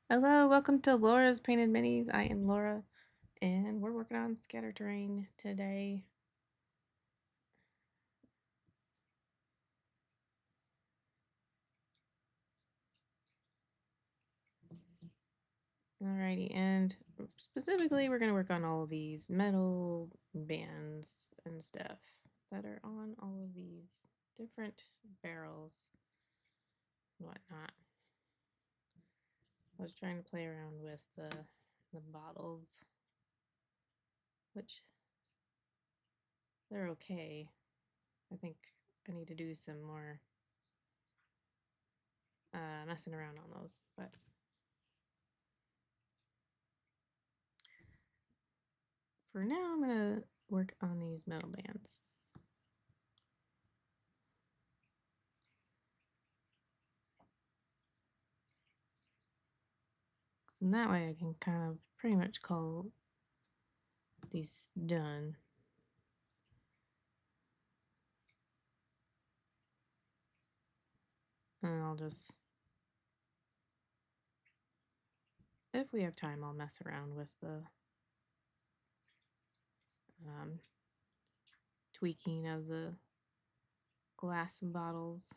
Hello, welcome to Laura's Painted Minis. I am Laura, and we're working on scatter terrain today. Alrighty, and specifically, we're going to work on all of these metal bands and stuff that are on all of these different barrels and whatnot. I was trying to play around with the bottles, which they're okay. I think I need to do some more messing around on those, but for now, I'm going to work on these metal bands. So that way I can kind of pretty much call these done. And I'll just, if we have time, I'll mess around with the tweaking of the glass bottles.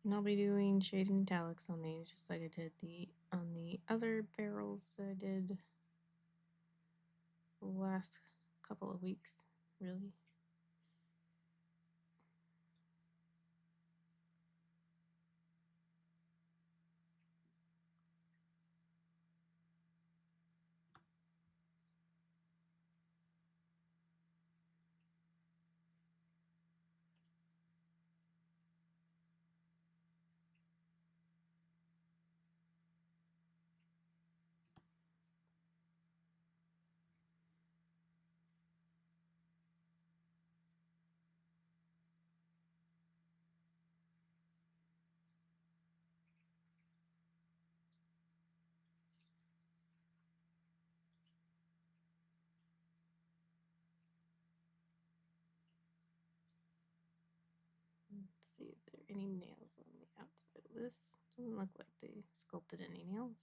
And I'll be doing shaded metallics on these, just like I did on the other barrels that I did the last couple of weeks, really. Let's see if there are any nails on the outside of this. Doesn't look like they sculpted any nails.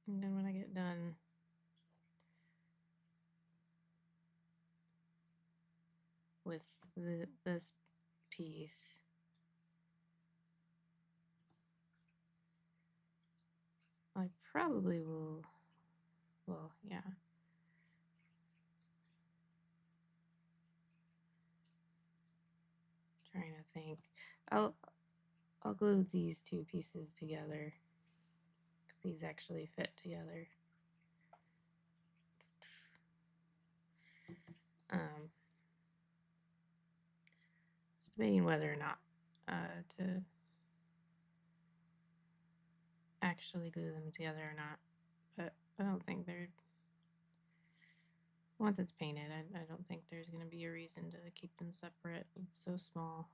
And then when I get done with this piece, I probably will, well, yeah. Trying to think. I'll glue these two pieces together. These actually fit together. Just debating whether or not to actually glue them together or not. But I don't think they're, once it's painted, I don't think there's going to be a reason to keep them separate. It's so small.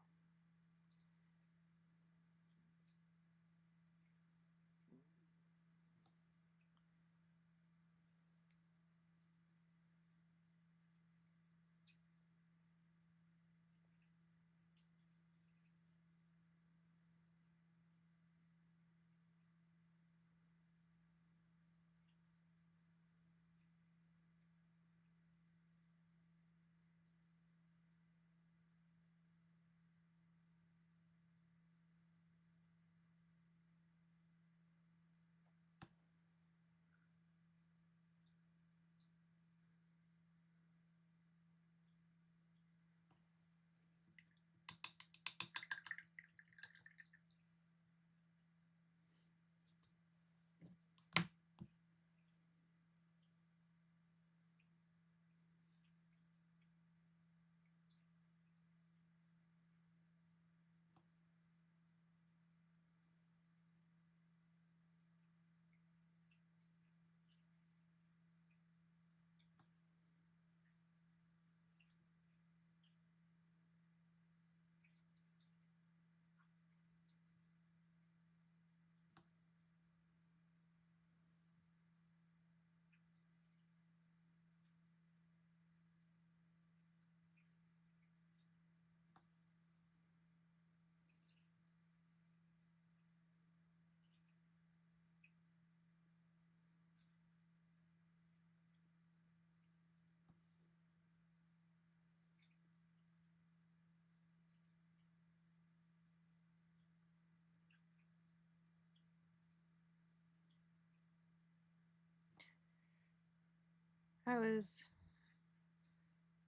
How is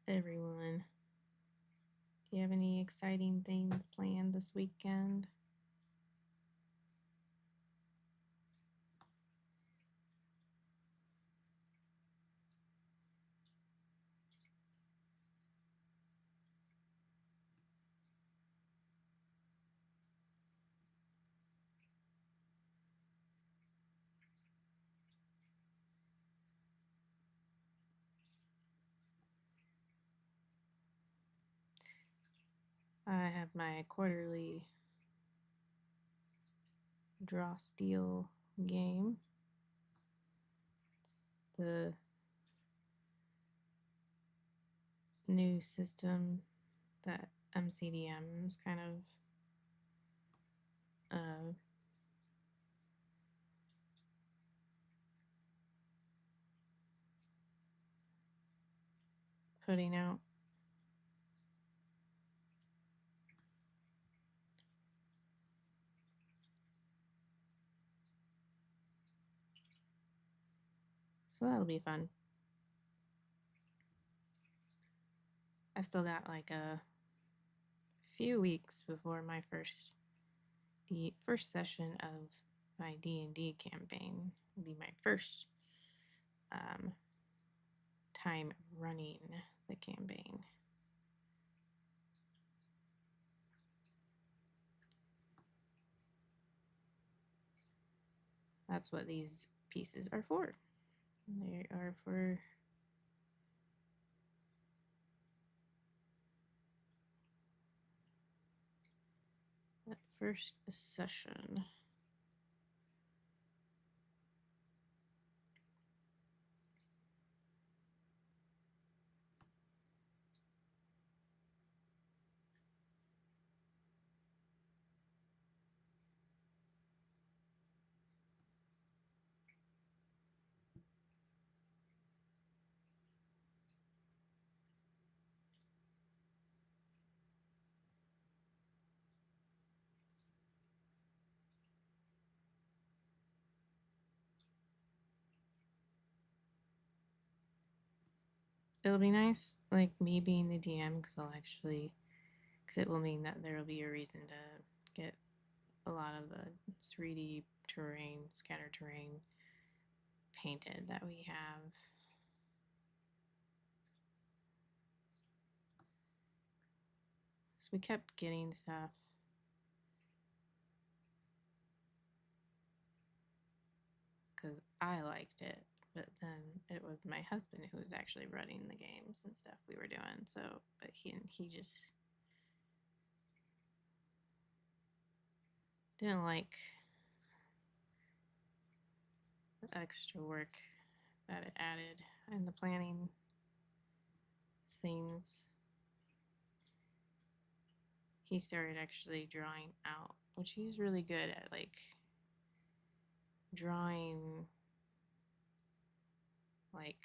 everyone? Do you have any exciting things planned this weekend? I have my quarterly draw steel game. It's the new system that MCDM is kind of putting out. So that'll be fun. I still got like a few weeks before the first session of my D&D campaign will be my first time running the campaign. That's what these pieces are for. They are for that first session. It'll be nice, like me being the DM, because it will mean that there will be a reason to get a lot of the 3D terrain, scatter terrain painted that we have. So we kept getting stuff. Because I liked it, but then it was my husband who was actually running the games and stuff we were doing. So, but he just didn't like the extra work that it added in the planning things. He started actually drawing out, which he's really good at, like drawing, like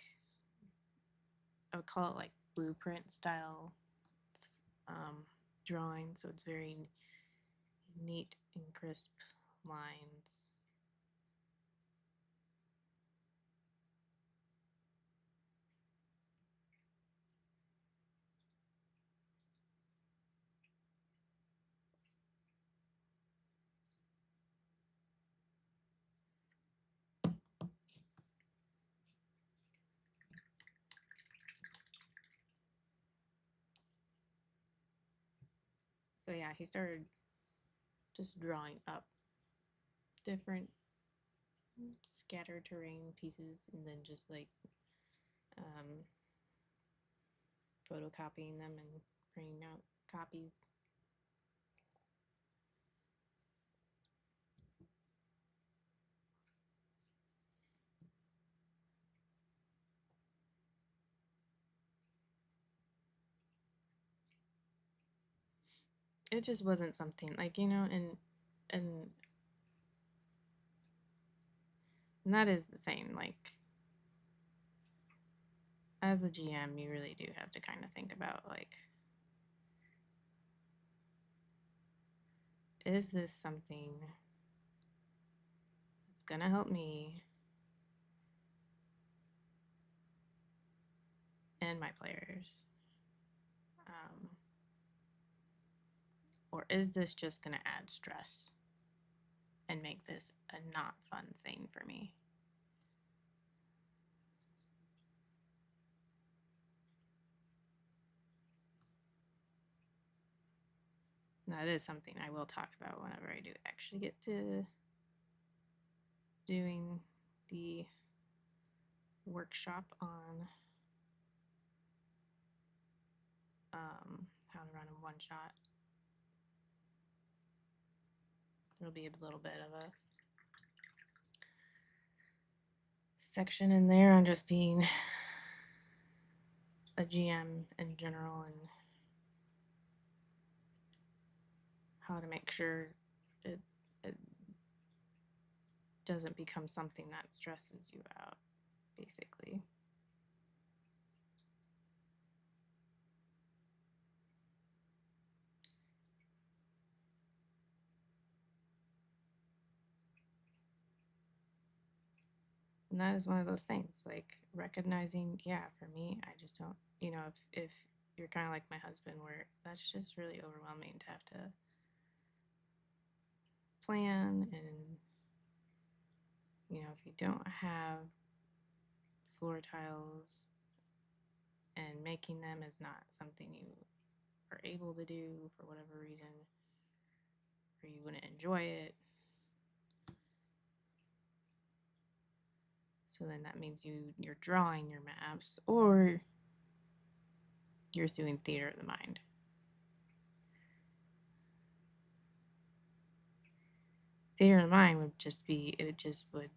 I would call it like blueprint style drawing. So it's very neat and crisp lines. So yeah, he started just drawing up different scattered terrain pieces and then just like photocopying them and printing out copies. It just wasn't something like, and and that is the thing, like as a GM you really do have to kind of think about like, is this something that's gonna help me and my players? Or is this just going to add stress and make this a not fun thing for me? That is something I will talk about whenever I do actually get to doing the workshop on how to run a one-shot. There'll be a little bit of a section in there on just being a GM in general and how to make sure it doesn't become something that stresses you out, basically. And that is one of those things, like recognizing, yeah, for me, I just don't, you know, if you're kind of like my husband, where that's just really overwhelming to have to plan, and you know, if you don't have floor tiles and making them is not something you are able to do for whatever reason, or you wouldn't enjoy it, so then that means you're drawing your maps, or you're doing theater of the mind. Theater of the mind would just be, it just would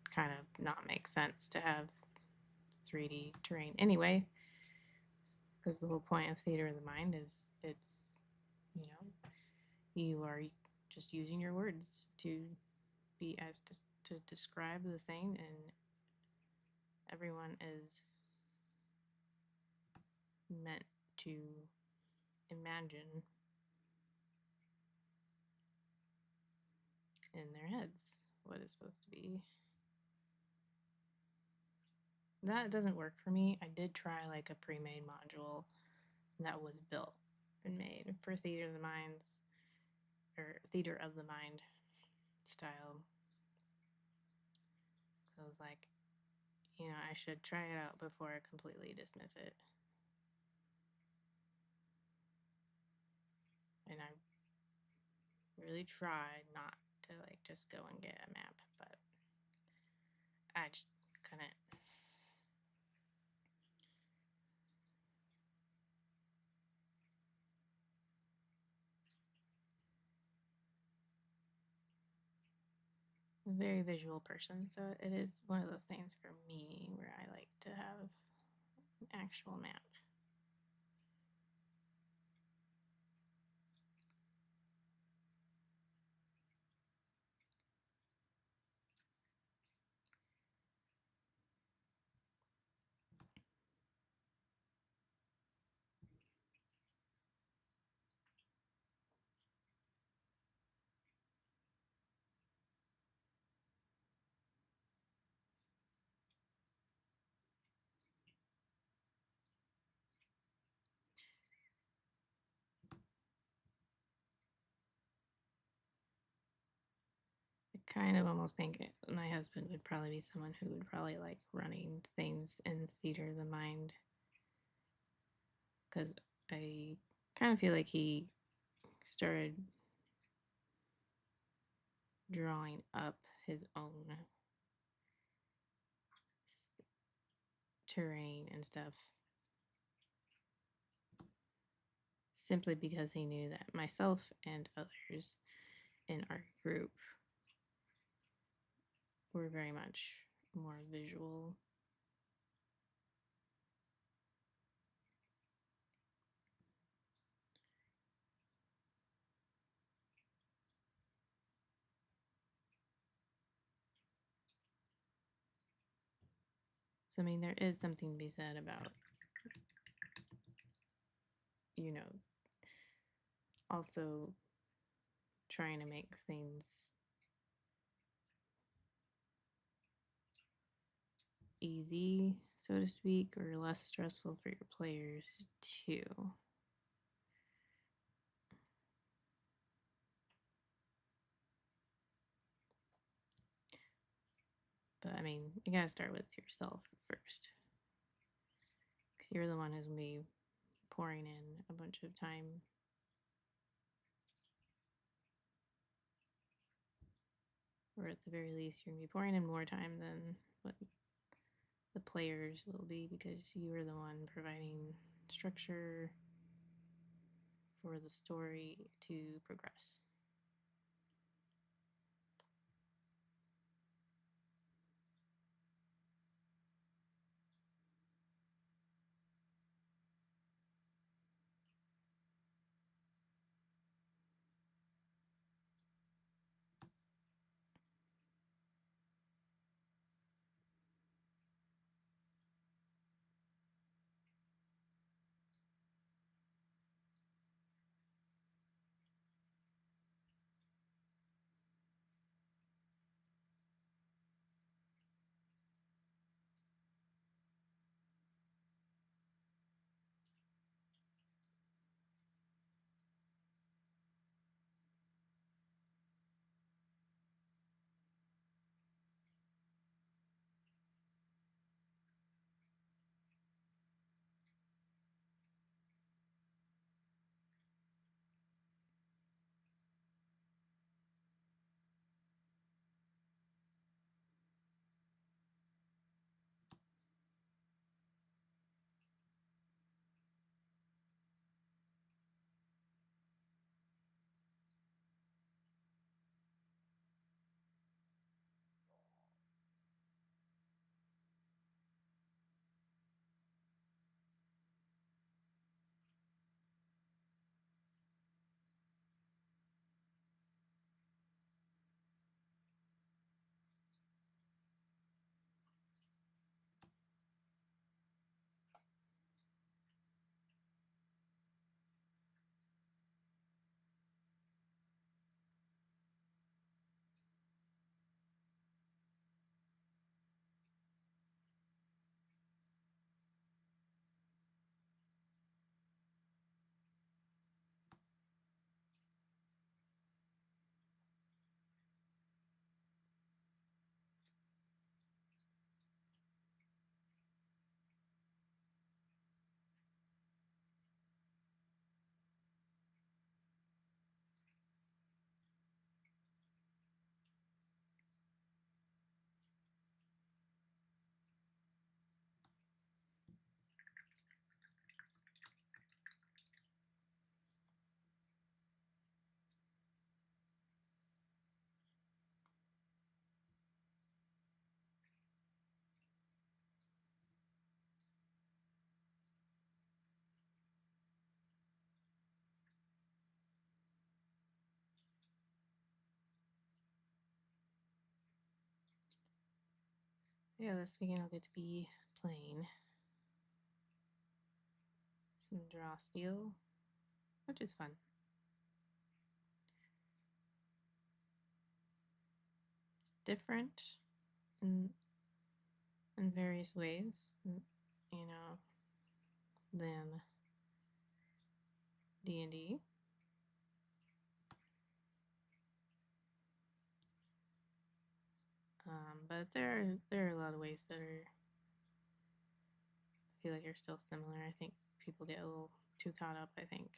kind of not make sense to have 3D terrain anyway, because the whole point of theater of the mind is it's, you know, you are just using your words to be as to describe the thing, and everyone is meant to imagine in their heads what it's supposed to be. That doesn't work for me. I did try like a pre-made module that was built and made for theater of the minds, or theater of the mind style. So I was like, you know, I should try it out before I completely dismiss it. And I really tried not to like just go and get a map, but I just couldn't. I'm a very visual person, so it is one of those things for me where I like to have an actual map. I kind of almost think my husband would probably be someone who would probably like running things in theater of the mind, because I kind of feel like he started drawing up his own terrain and stuff simply because he knew that myself and others in our group were very much more visual. So, I mean, there is something to be said about, you know, also trying to make things easy, so to speak, or less stressful for your players too. But I mean, you gotta start with yourself first, because you're the one who's gonna be pouring in a bunch of time. Or at the very least, you're gonna be pouring in more time than what the players will be, because you are the one providing structure for the story to progress. Yeah, this weekend I'll get to be playing some draw steel, which is fun. It's different in various ways, you know, than D&D. But there are a lot of ways that I feel like are still similar. I think people get a little too caught up, I think.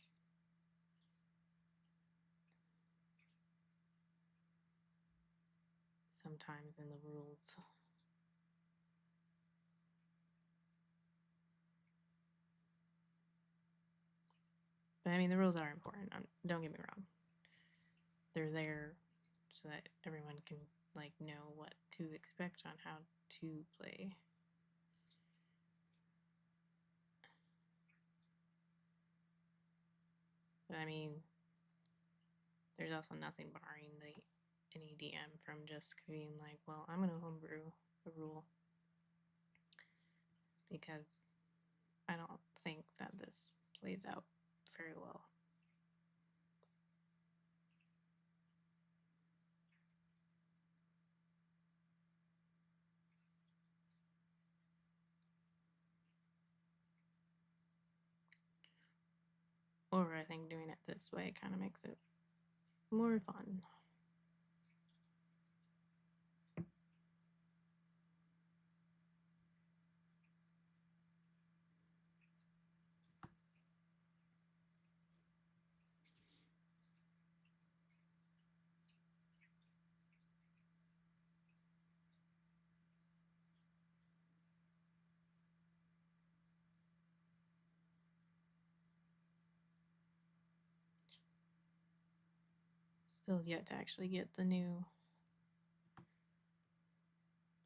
Sometimes in the rules. But I mean, the rules are important. Don't get me wrong. They're there so that everyone can like know what to expect on how to play. But I mean, there's also nothing barring any DM from just being like, well, I'm gonna homebrew a rule, because I don't think that this plays out very well. Or I think doing it this way kind of makes it more fun. Still yet to actually get the new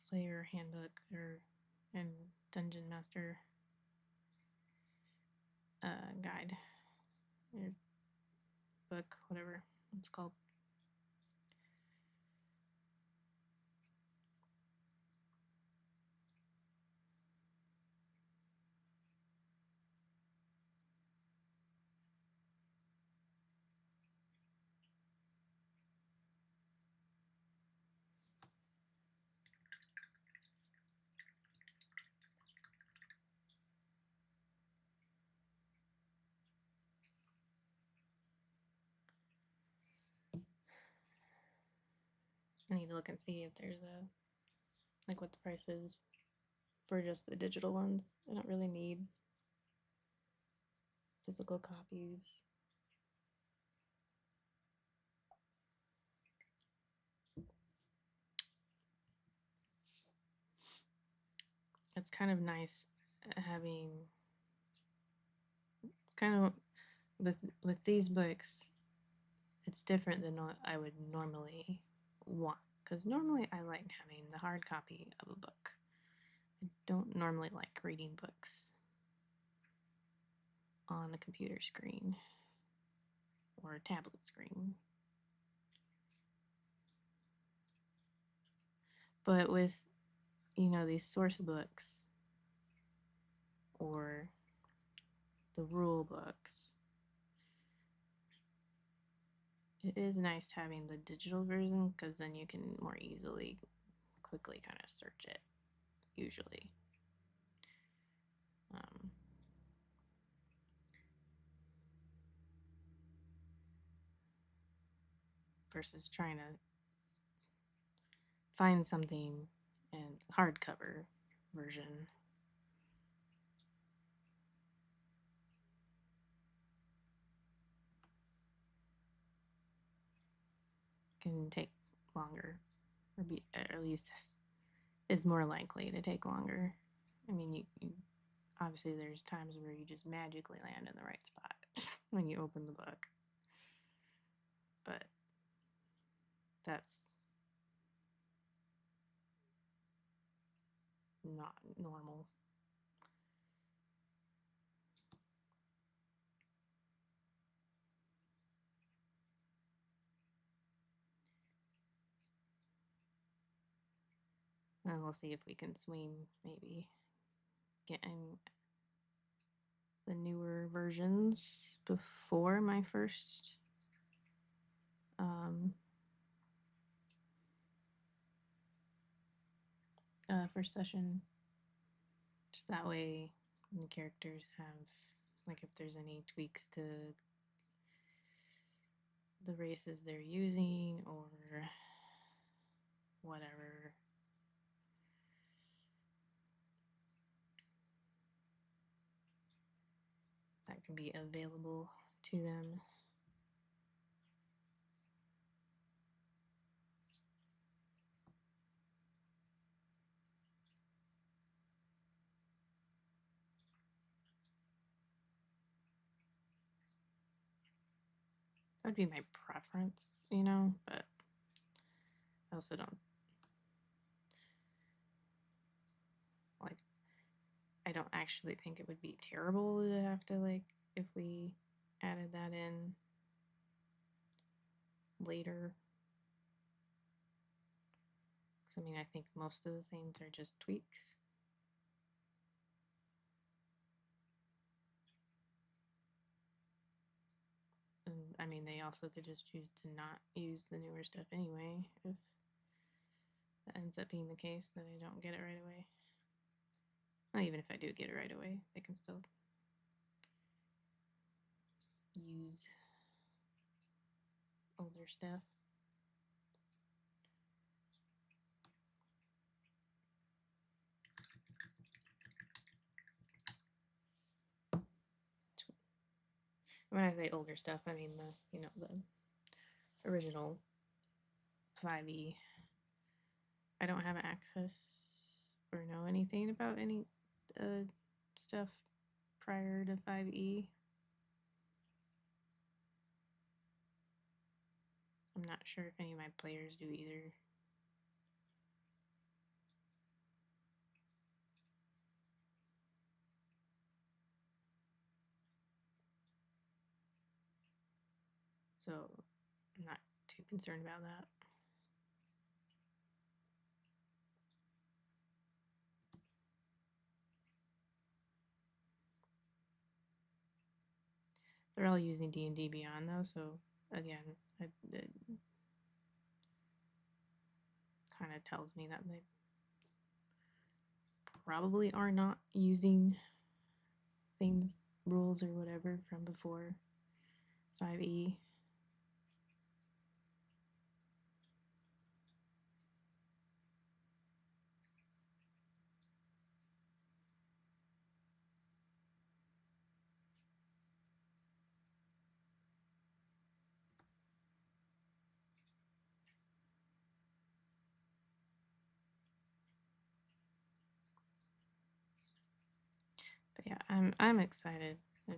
player handbook and dungeon master guide or book, whatever it's called. I need to look and see if there's like what the price is for just the digital ones. I don't really need physical copies. It's kind of nice having. It's kind of with these books. It's different than what I would normally want, because normally I like having the hard copy of a book. I don't normally like reading books on a computer screen or a tablet screen. But with, these source books or the rule books, it is nice having the digital version because then you can more easily, quickly kind of search it, usually. Versus trying to find something in hardcover version. Can take longer, or at least is more likely to take longer. I mean, you obviously there's times where you just magically land in the right spot when you open the book, but that's not normal. And we'll see if we can swing maybe getting the newer versions before my first first session. Just that way the characters have, like, if there's any tweaks to the races they're using or whatever, that can be available to them. That would be my preference, but I also don't like, I don't actually think it would be terrible to have to, like, if we added that in later. Because, I mean, I think most of the things are just tweaks. And, I mean, they also could just choose to not use the newer stuff anyway, if that ends up being the case, that I don't get it right away. Well, even if I do get it right away, they can still use older stuff. When I say older stuff, I mean the original 5e. I don't have access or know anything about any stuff prior to 5e. I'm not sure if any of my players do either. So I'm not too concerned about that. They're all using D&D Beyond though, so again, it kind of tells me that they probably are not using things, rules or whatever from before 5e. But yeah, I'm excited. I'm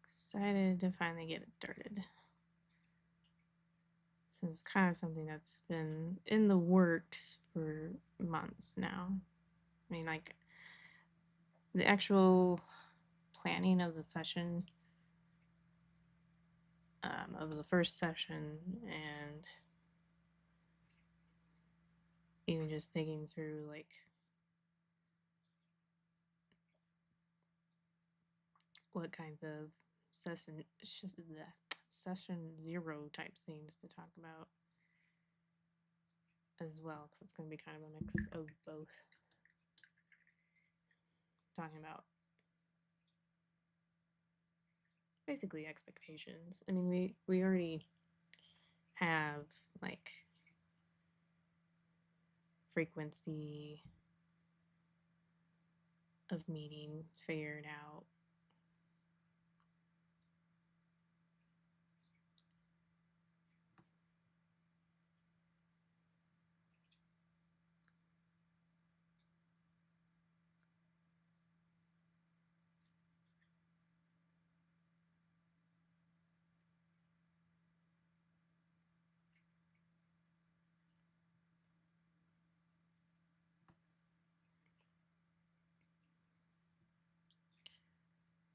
excited to finally get it started. So it's kind of something that's been in the works for months now. I mean, like the actual planning of the session, of the first session, and even just thinking through like what kinds of session 0 type things to talk about as well, because it's going to be kind of a mix of both. Talking about basically expectations. I mean, we already have like frequency of meeting figured out.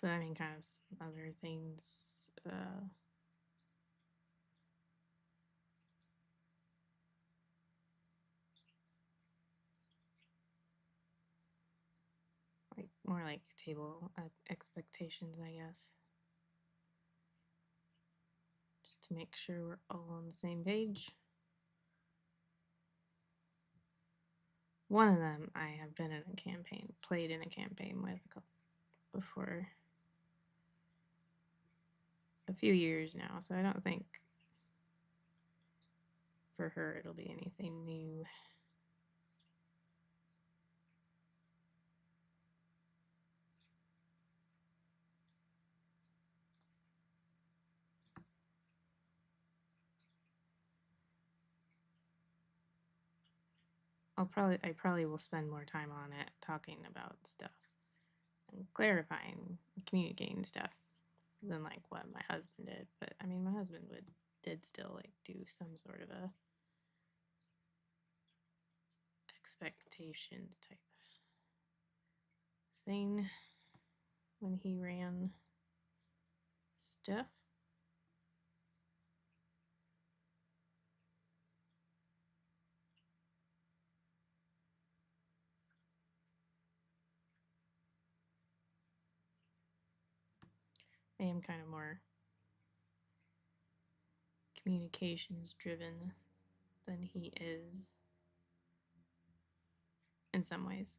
But I mean, kind of some other things. Like more like table expectations, I guess. Just to make sure we're all on the same page. One of them I have been in a campaign, played in a campaign with a couple before a few years now, so I don't think for her it'll be anything new. I probably will spend more time on it talking about stuff and clarifying, communicating stuff than like what my husband did. But I mean, my husband did still like do some sort of a expectations type thing when he ran stuff. I am kind of more communications driven than he is in some ways.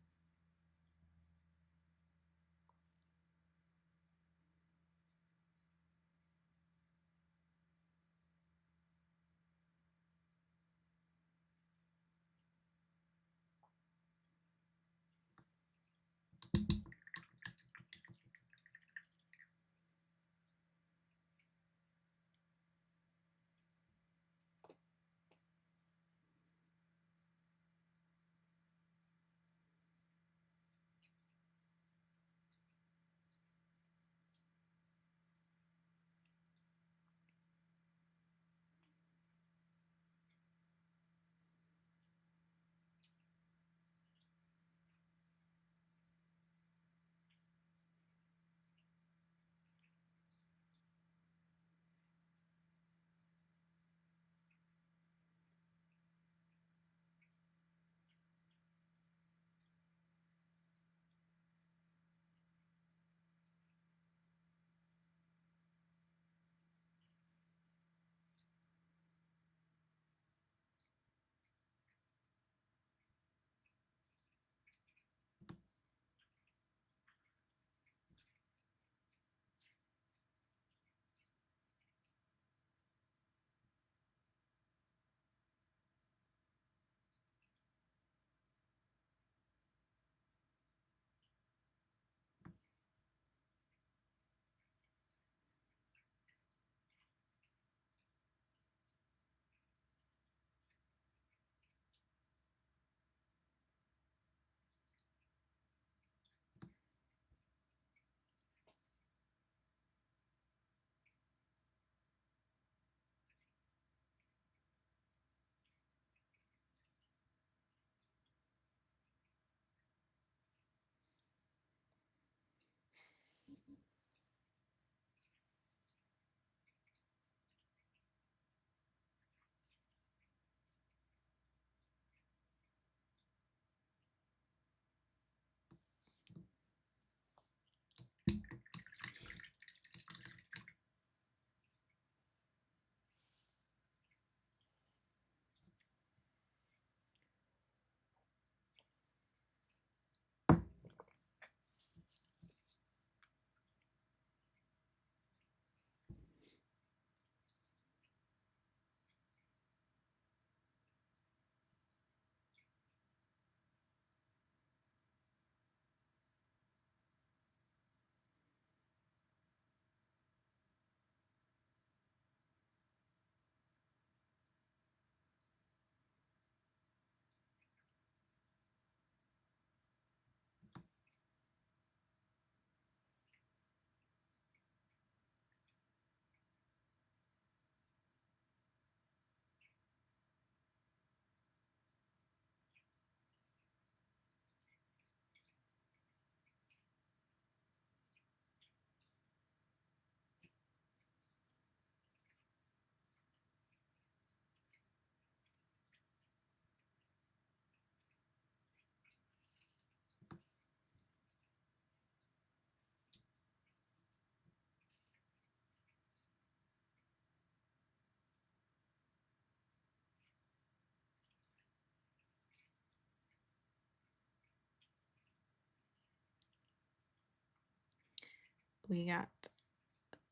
we got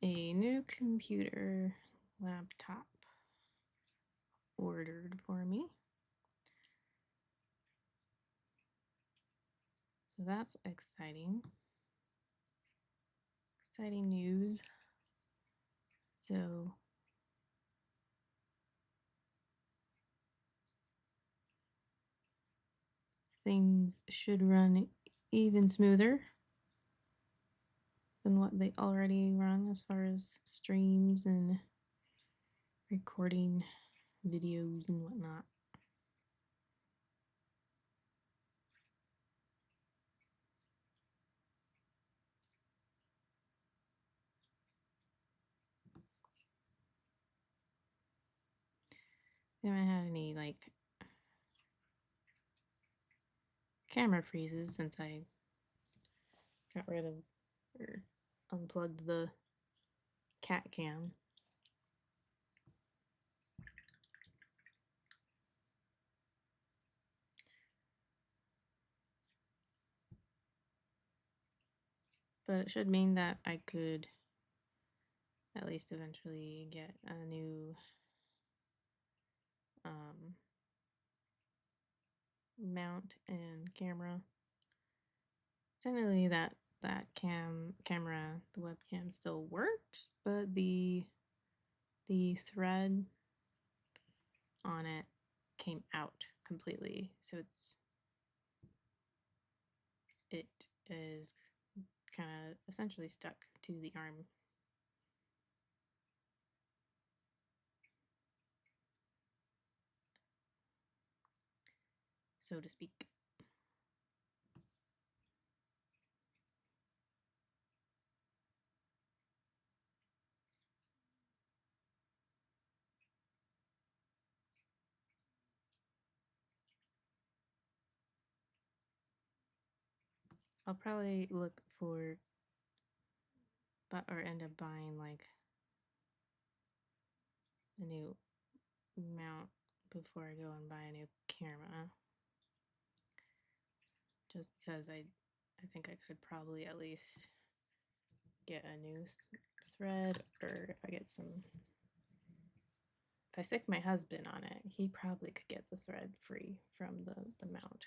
a new computer laptop ordered for me. So that's exciting. Exciting news. So things should run even smoother than what they already run as far as streams and recording videos and whatnot. I haven't had any like camera freezes since I got rid of or unplugged the cat cam. But it should mean that I could at least eventually get a new mount and camera. Technically that camera, the webcam still works, but the thread on it came out completely. So it is kind of essentially stuck to the arm. So to speak. I'll probably look for or end up buying like a new mount before I go and buy a new camera. Just because I think I could probably at least get a new thread, or if I get some, if I stick my husband on it, he probably could get the thread free from the mount,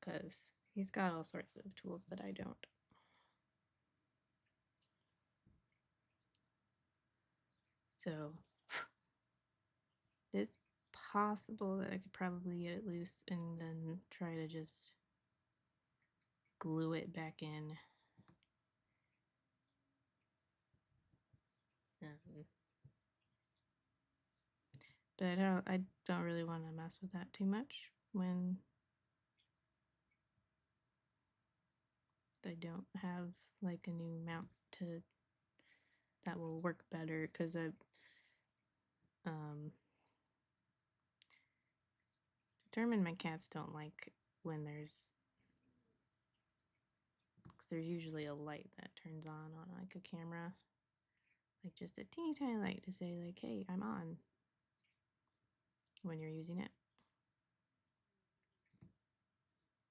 because he's got all sorts of tools that I don't. So it's possible that I could probably get it loose and then try to just glue it back in. But I don't really want to mess with that too much when I don't have like a new mount to that will work better, because I determined my cats don't like when there's usually a light that turns on like a camera, like just a teeny tiny light to say like, hey, I'm on, when you're using it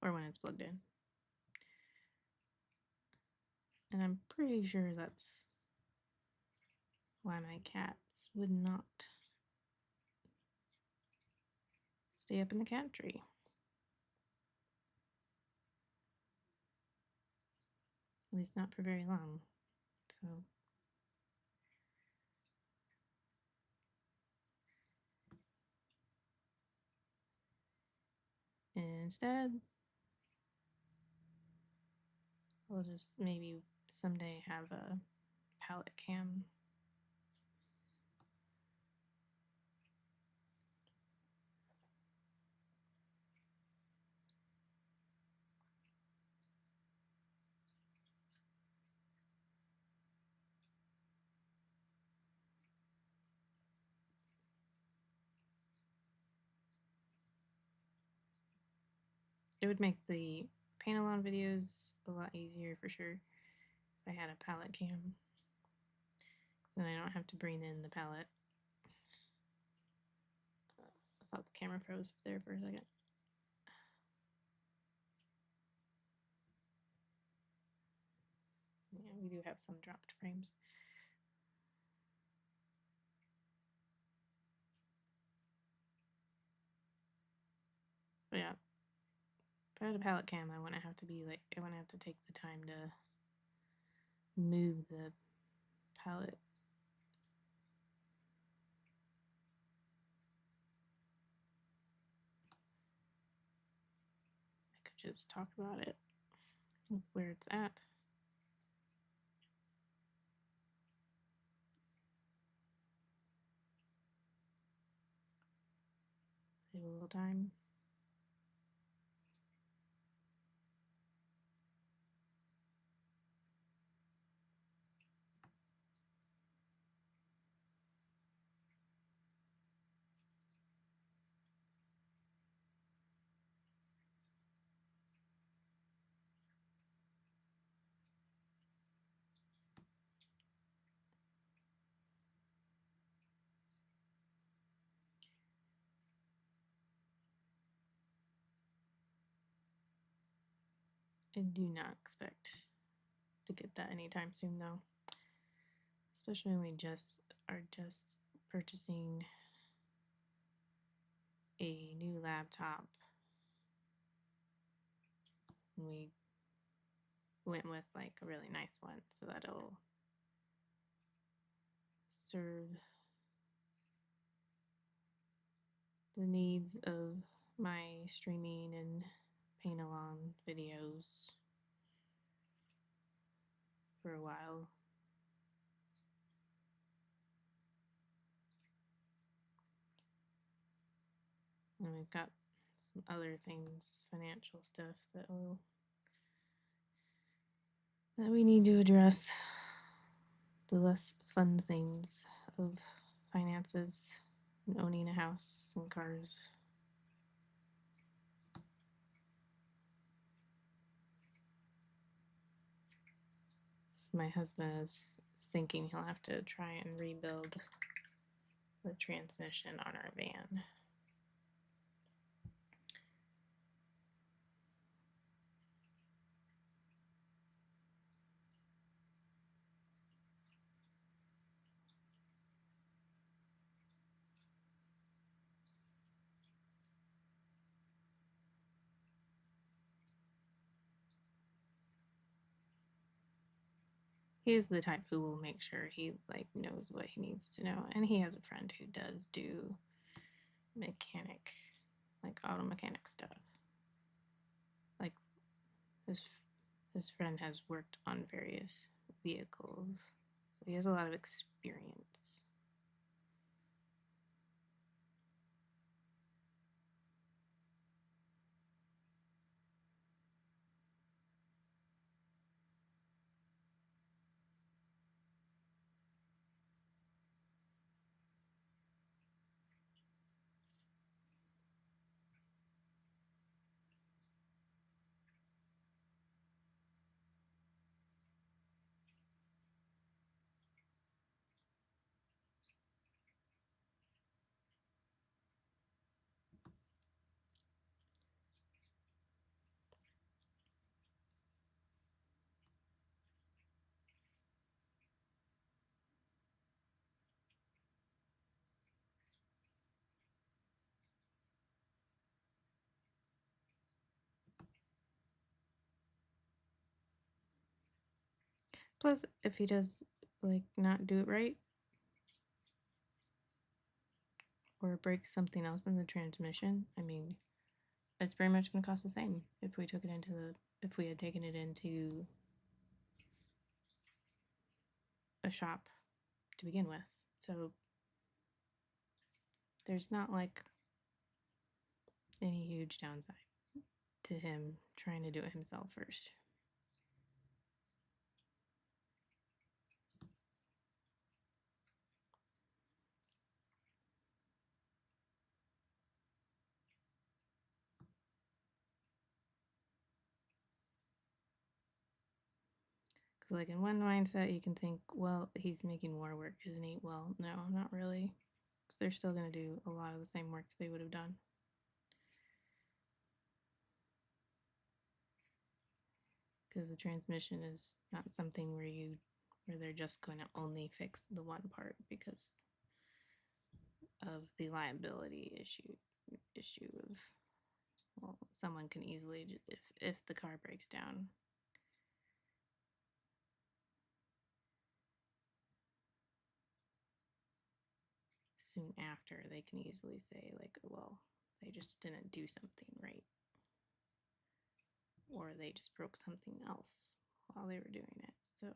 or when it's plugged in. And I'm pretty sure that's why my cats would not stay up in the cat tree. At least not for very long. So instead, I'll just maybe someday have a palette cam. It would make the paint along videos a lot easier for sure if I had a palette cam, because then I don't have to bring in the palette. I thought the camera froze there for a second. have some dropped frames. But yeah, if I had a palette cam, I wouldn't have to take the time to move the palette. I could just talk about it, where it's at. Save a little time. I do not expect to get that anytime soon, though. Especially when we are just purchasing a new laptop. We went with like a really nice one, so that'll serve the needs of my streaming and paint along videos for a while. And we've got some other things, financial stuff that we need to address. The less fun things of finances and owning a house and cars. So my husband is thinking he'll have to try and rebuild the transmission on our van. He's the type who will make sure he like knows what he needs to know, and he has a friend who does do auto mechanic stuff. Like his friend has worked on various vehicles, so he has a lot of experience. Plus, if he does like not do it right or breaks something else in the transmission, I mean, it's pretty much going to cost the same if we had taken it into a shop to begin with. So there's not like any huge downside to him trying to do it himself first. Because, like, in one mindset, you can think, well, he's making more work, isn't he? Well, no, not really. Because they're still going to do a lot of the same work they would have done. Because the transmission is not something where you Or they're just going to only fix the one part because of the liability issue of, well, someone can easily, if the car breaks down, soon after, they can easily say, like, well, they just didn't do something right, or they just broke something else while they were doing it. So,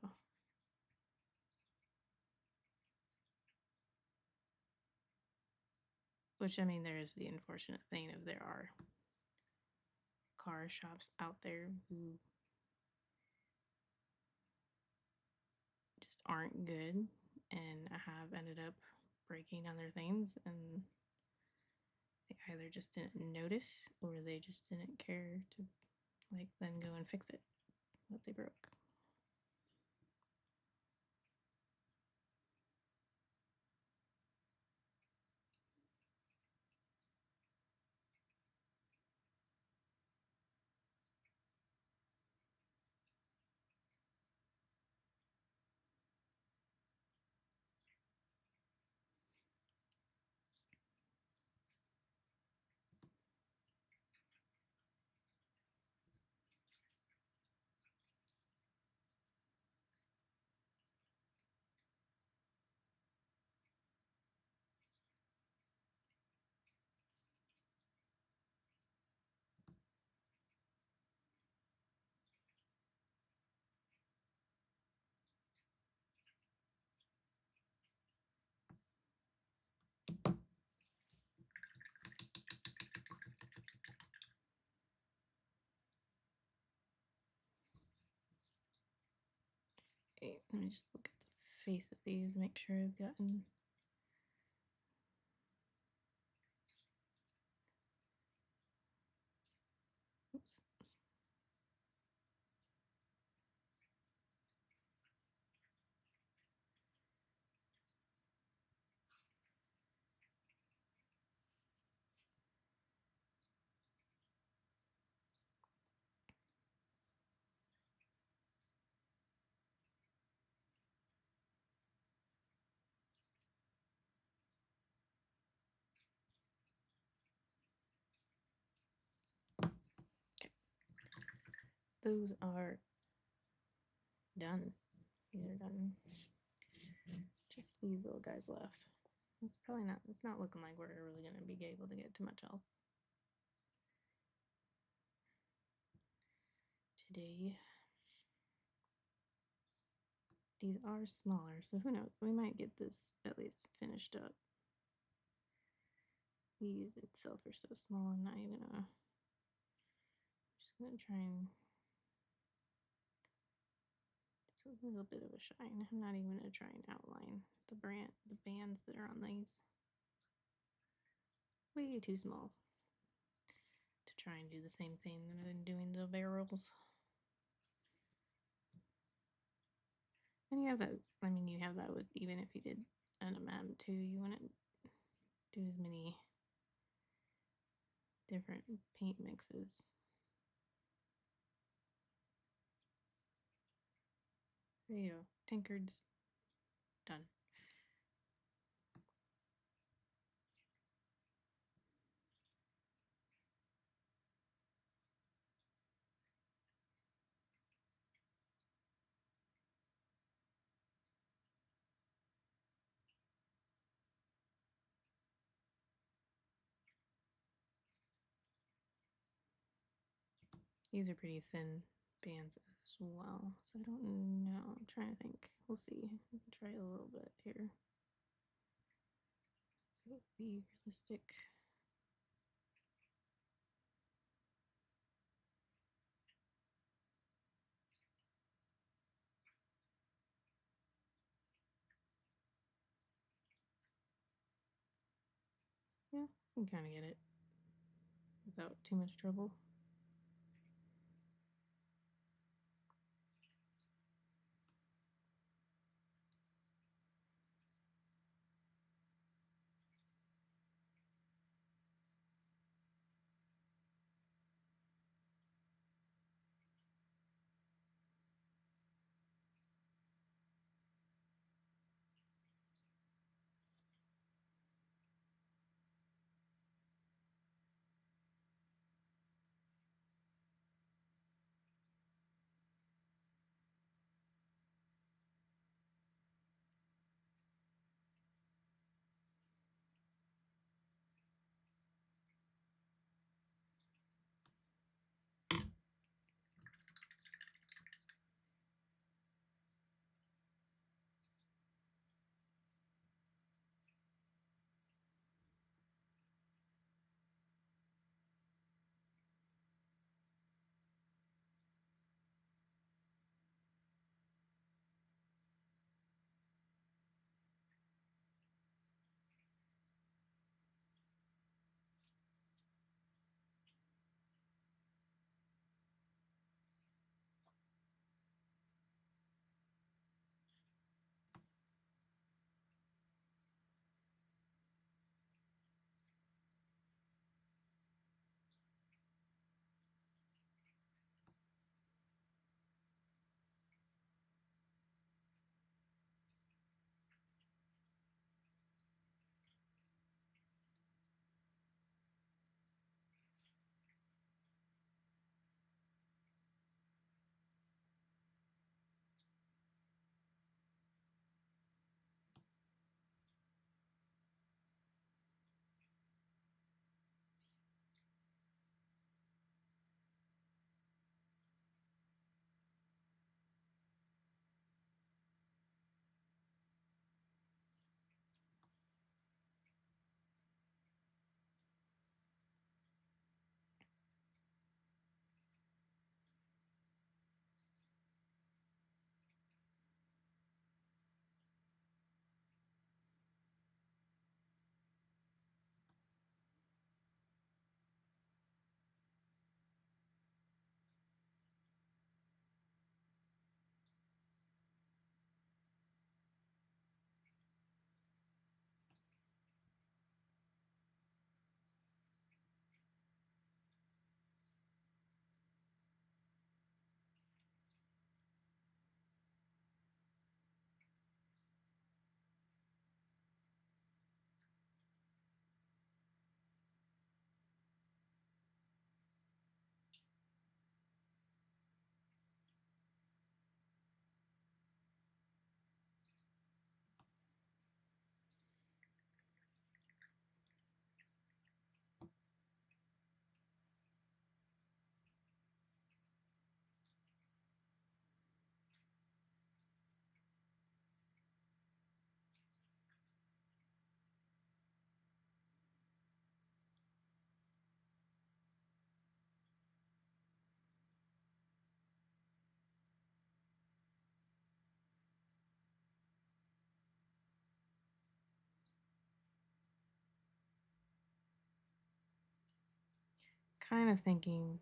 which, I mean, there is the unfortunate thing of there are car shops out there who just aren't good and have ended up breaking other things, and they either just didn't notice or they just didn't care to, like, then go and fix it, what they broke. Okay, let me just look at the face of these, make sure I've gotten oops. Okay. Those are done. These are done. Just these little guys left. It's not looking like we're really going to be able to get to much else today. These are smaller, so who knows? We might get this at least finished up. These itself are so small, I'm not even just gonna try and just a little bit of a shine. I'm not even gonna try and outline the bands that are on these. Way too small to try and do the same thing that I've been doing the barrels. And you have that, I mean, you have that with, even if you did an MM too, you wouldn't do as many different paint mixes. There you go. Tinkered's done. These are pretty thin bands as well, so I don't know. I'm trying to think. We'll see. We can try a little bit here. It would be realistic. Yeah, you can kind of get it without too much trouble. kind of thinking,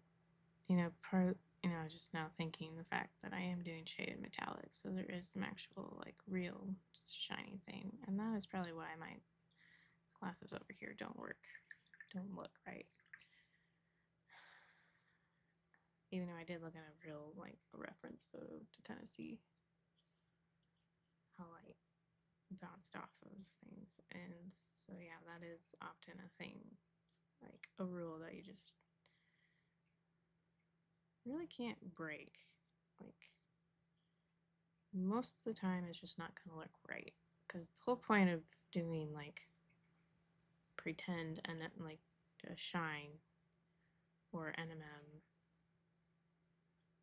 just now thinking the fact that I am doing shaded metallic, so there is some actual like real shiny thing, and that is probably why my glasses over here don't look right. Even though I did look at a real like a reference photo to kind of see how light bounced off of things, and so yeah, that is often a thing, like a rule that you just really can't break. Like most of the time it's just not gonna look right, because the whole point of doing like pretend and like a shine or NMM,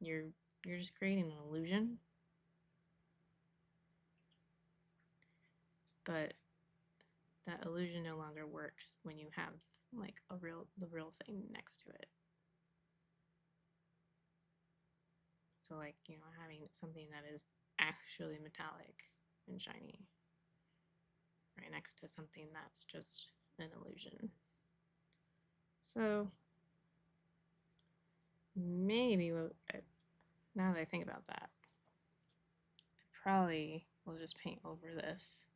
you're just creating an illusion, but that illusion no longer works when you have like the real thing next to it. So like, having something that is actually metallic and shiny right next to something that's just an illusion. So maybe now that I think about that, I probably will just paint over this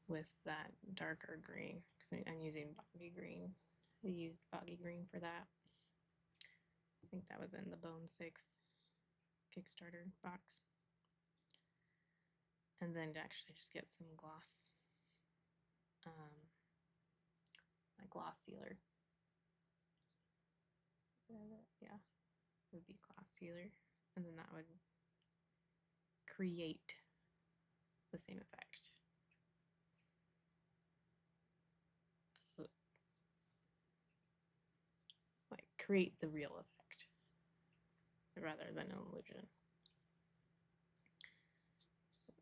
with that darker green, because I'm using boggy green. I used boggy green for that. I think that was in the Bone 6 Kickstarter box. And then to actually just get some gloss, my gloss sealer. Yeah, would be gloss sealer, and then that would create the same effect. Like create the real effect rather than an illusion. So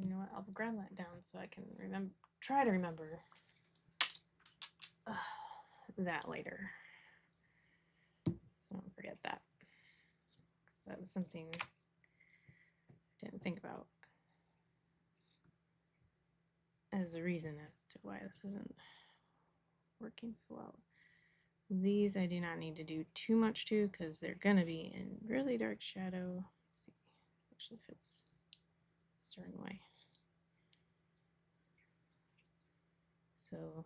you know what? I'll grab that down so I can try to remember that later. So don't forget that. Because that was something I didn't think about as a reason as to why this isn't working so well. These I do not need to do too much to, because they're going to be in really dark shadow. Let's see. Actually fits a certain way. So I'll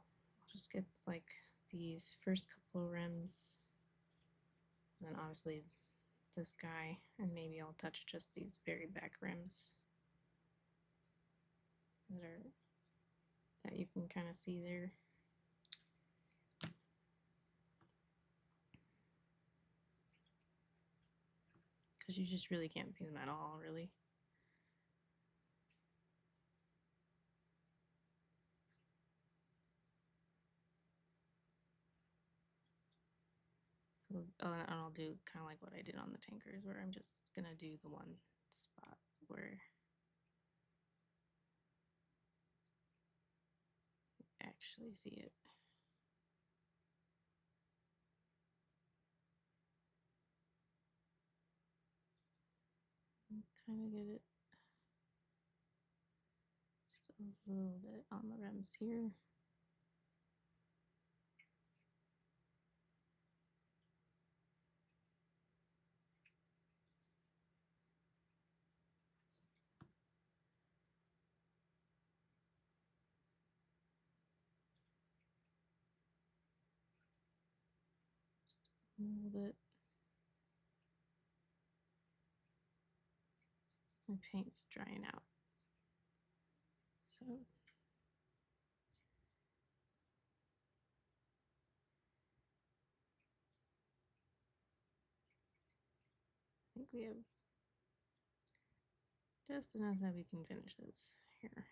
just get like these first couple of rims, and then obviously this guy, and maybe I'll touch just these very back rims that you can kind of see there. Because you just really can't see them at all, really. So I'll do kind of like what I did on the tankers, where I'm just gonna do the one spot where you actually see it. Kind of get it just a little bit on the rims here. A little bit. My paint's drying out. So I think we have just enough that we can finish this here.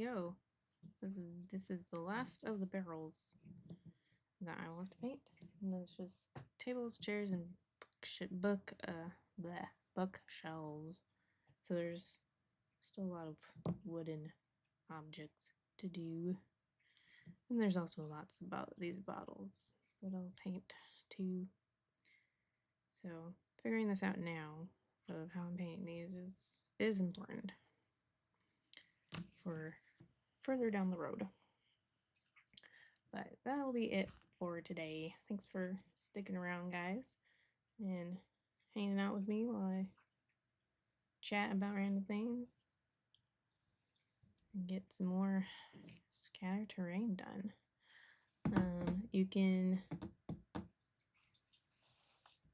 we go. This is the last of the barrels that I will have to paint. And then it's just tables, chairs, and bookshelves. So there's still a lot of wooden objects to do. And there's also lots about these bottles that I'll paint too. So figuring this out now of how I'm painting these is important for further down the road. But that'll be it for today. Thanks for sticking around, guys, and hanging out with me while I chat about random things and get some more scatter terrain done. You can,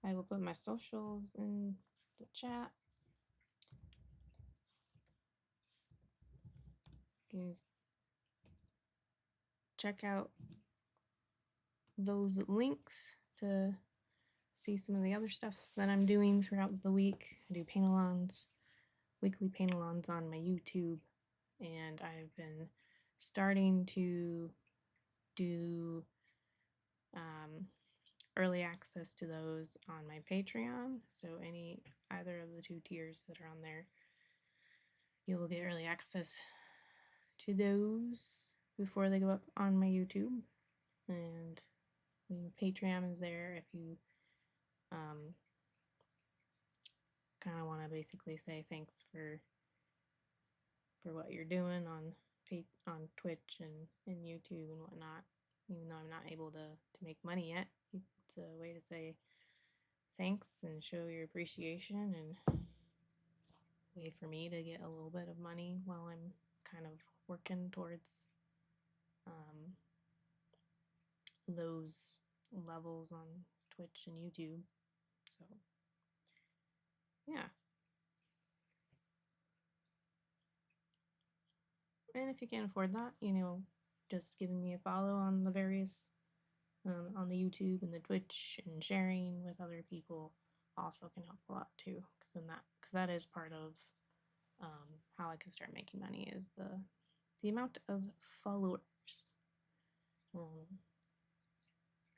I will put my socials in the chat. You can check out those links to see some of the other stuff that I'm doing throughout the week. I do paint-alongs, weekly paint-alongs on my YouTube, and I've been starting to do early access to those on my Patreon. So either of the 2 tiers that are on there, you will get early access to those before they go up on my YouTube. And Patreon is there if you kind of want to basically say thanks for what you're doing on Twitch and YouTube and whatnot. Even though I'm not able to make money yet, it's a way to say thanks and show your appreciation and way for me to get a little bit of money while I'm kind of working towards those levels on Twitch and YouTube. So yeah. And if you can't afford that, just giving me a follow on the various on the YouTube and the Twitch and sharing with other people also can help a lot too. Because that is part of how I can start making money is the amount of followers.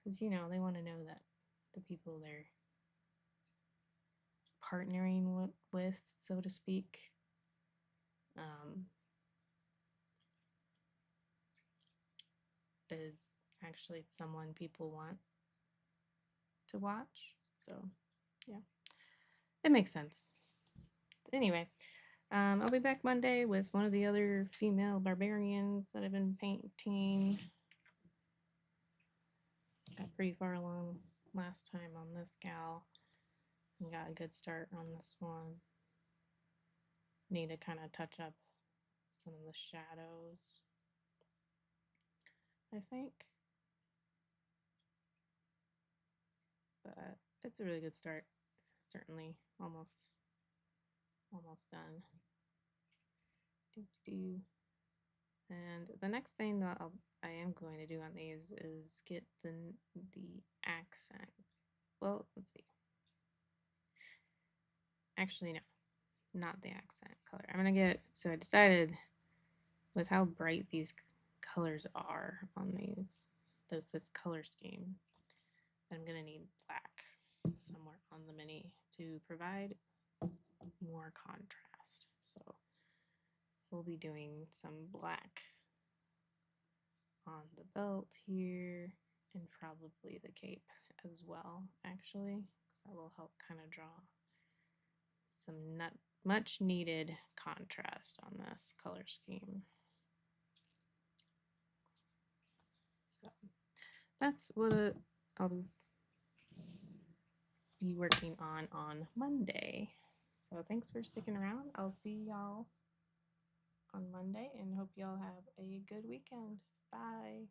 Because they want to know that the people they're partnering with, so to speak, is actually someone people want to watch. So yeah, it makes sense. Anyway, I'll be back Monday with one of the other female barbarians that I've been painting. Got pretty far along last time on this gal and got a good start on this one. Need to kind of touch up some of the shadows, I think. But it's a really good start. Certainly almost done. And the next thing that I am going to do on these is get the accent. Well, let's see. Actually, no, not the accent color. I'm gonna get, so I decided with how bright these colors are on this color scheme, that I'm gonna need black somewhere on the mini to provide more contrast. So we'll be doing some black on the belt here and probably the cape as well, actually, because that will help kind of draw some much needed contrast on this color scheme. So that's what I'll be working on Monday. So thanks for sticking around. I'll see y'all on Monday and hope y'all have a good weekend. Bye.